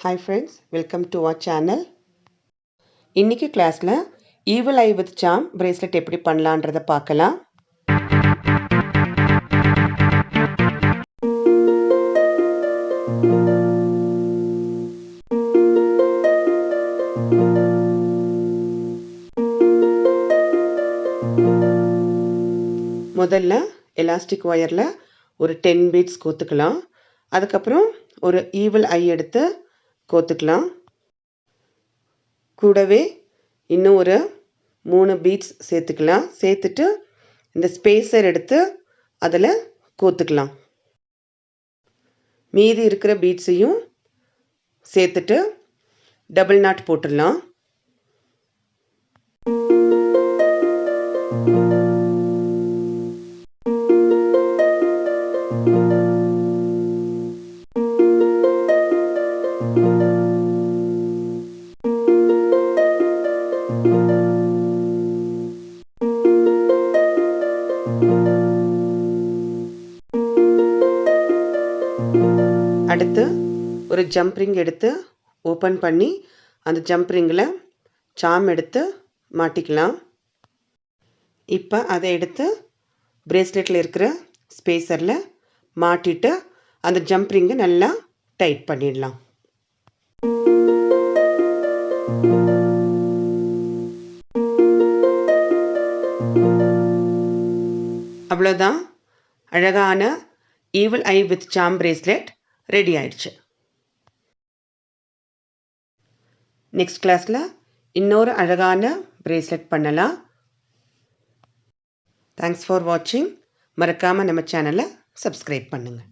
Hi friends, welcome to our channel. இன்னைக்கு கிளாஸ்ல Evil Eye with Charm bracelet எப்படி பண்ணலாம்ன்றத பார்க்கலாம். முதல்ல எலாஸ்டிக் ஒயர்ல ஒரு 10 beads கோத்துக்கலாம். அதுக்கப்புறம் ஒரு Evil Eye எடுத்து கோத்துக்கலாம். கூடவே இன்னும் ஒரு 3 beads சேர்த்துக்கலாம். சேர்த்துட்டு இந்த ஸ்பேசர் எடுத்து அதில் கோத்துக்கலாம். மீதி இருக்கிற பீட்ஸையும் சேர்த்துட்டு டபுள் நாட் போட்டுடலாம். அடுத்து ஒரு ஜம்ப் ரிங் எடுத்து ஓப்பன் பண்ணி அந்த ஜம்ப் ரிங்கில் சாம் எடுத்து மாட்டிக்கலாம். இப்போ அதை எடுத்து பிரேஸ்லெட்டில் இருக்கிற ஸ்பேசரில் மாட்டிட்டு அந்த ஜம்ப் ரிங்கை நல்லா டைட் பண்ணிடலாம். அவ்வளோதான், அழகான evil I with Sam bracelet ready ஆயிடுச்சு. நெக்ஸ்ட் கிளாஸில் இன்னொரு அழகான பிரேஸ்லெட் பண்ணலாம். தேங்க்ஸ் ஃபார் வாட்சிங். மறக்காமல் நம்ம சேனலை சப்ஸ்கிரைப் பண்ணுங்கள்.